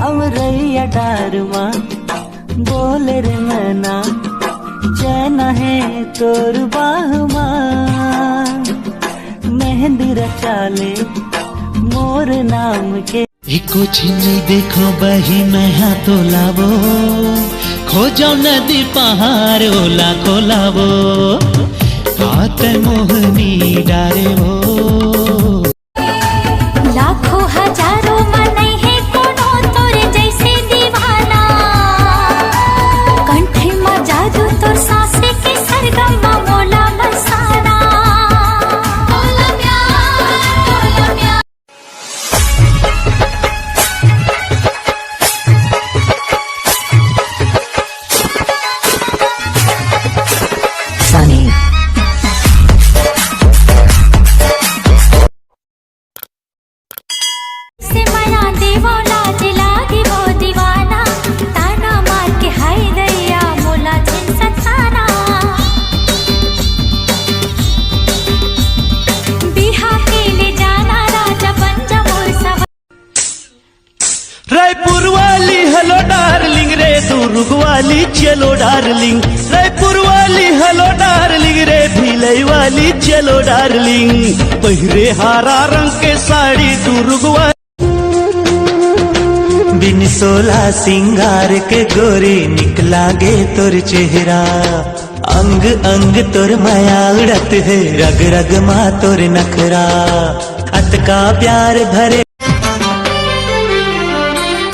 अमरैया डारमा बोल रे मना चैन है तोर बाहमा मेहंदी रचाले मोर नाम के एको छिन्नी देखो बही मैं हाथों लावो खोजो नदी पहाड़ ओला को लावो हाथ मोहनी डारे वो लाखों हजारों मन है कोनो तोरे जैसे दीवाना कंठे में जादू तोर सांसे के सरगम मोला बसाना मोला प्यार सनी से मना देवो लाज लागे वो दीवाना ताना मार के हाय दैया मोला छिन सताना बिहा के ले जाना राजा पंजा मोर सब रायपुर वाली हेलो डार्लिंग रे दुर्ग वाली चलो डार्लिंग रायपुर वाली हेलो डार्लिंग रे भिलई वाली चलो डार्लिंग पहिरे हरा रंग के साड़ी दुर्ग वाली बिन सोला सिंगार के गोरी निकला गे तोर चेहरा अंग अंग तोर माया उड़त है रग रग माँ तोर नखरा अतका प्यार भरे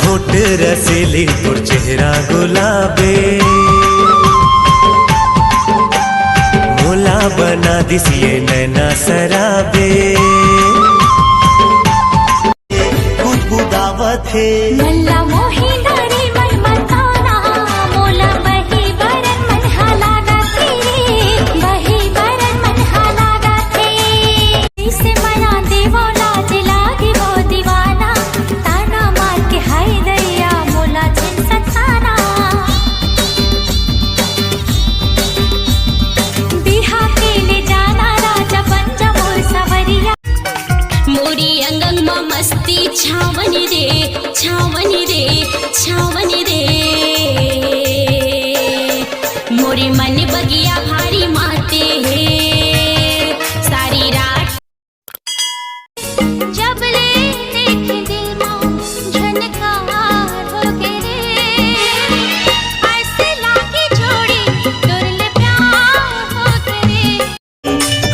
होठ रसीली तोर चेहरा गुलाबे मोला बना दिसिए नैना सराबे गुदगुदावत है मल्ला मोही दारी मन मताना मोला बही बरन मन हालागा तेरे बही बरन मन हालागा तेरे इसे मना देवो लाज लागे वो दीवाना ताना मार के हाय दैया मोला छिन सताना बिहा के ले जाना राजा पंजा मोर सवरिया मोरी अंगंग में मस्ती छावनी रे छावनी रे छावनी रे मोरी मन बगिया भारी माते है सारी रात जब ले देखे दिल में झनकार हो के रे ऐसे लागे जोड़ी तुरले प्यार हो के रे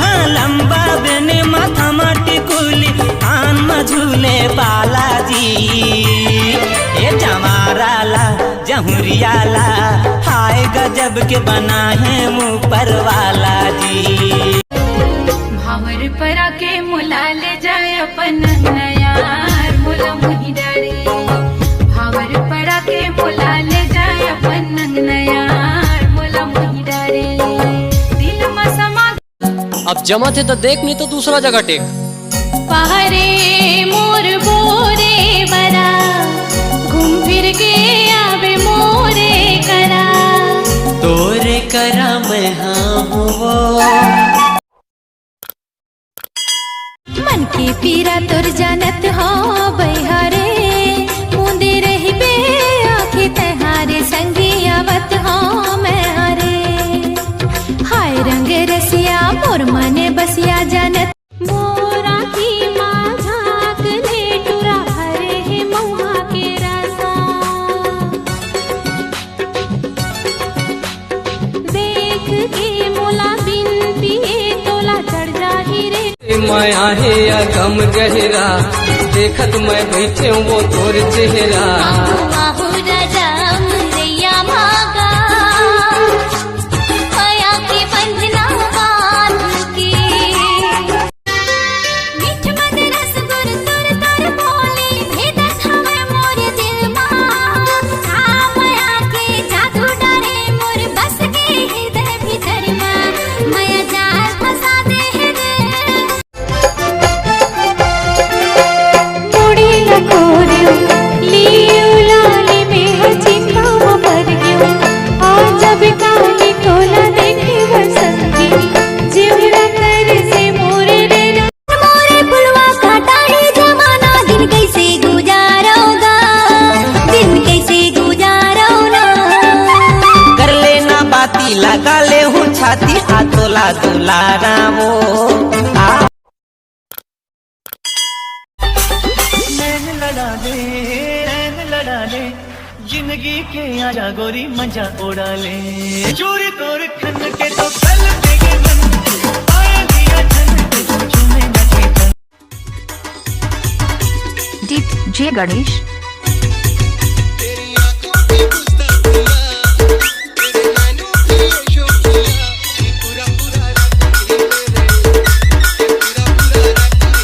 हाँ लंबा बने माथा माटी कुली कान में झूले बालाजी ये जमाराला जहुरियाला हाय गजब के बना है मुँह पर वाला जी भावर परा के मुला ले जाए अपन नयार मुला मुही डारे भावर परा के मुला ले जाए अपन नयार मुला मुही डारे दिल में समा अब जमा थे तो देख नहीं तो दूसरा जगह टेक पहरे मोर बोरे बरा घूम फिर के आवे मोरे करा तोरे करा मैं हाँ वो मन के पीरा तोर जानत हो बहारे मुंदे रही बे आँखें तहारे संगी आवत हो मैं हरे हाय रंग रसिया मोर मने बसिया जानत मोरा की माँ झाँक ले टुरा भरे है महुआ के रसा देख के मोला बिन पिए तोला चढ़ जाही रे माया है या गम गहरा देखत मैं बैठे वो तोर चेहरा आहू राजा मुरैया मागा माया के बंधना बांध के मीठ मद रस गुर तुर तुर बोले भेदत हमें मोर दिल मा माया के जादू डारे मोर बस के हृदय भीतर मा माया जाल फंसा दे मुड़ी लकोरे लियो ला लगा ले हूँ छाती आ तोला दुलारा वो नैन लड़ा ले जिंदगी के आजा गोरी मजा उड़ा ले चोरी तोर खन के तो कल देगे मन आया दिया धन तुझको झूमे न चेतन DJ Ganesh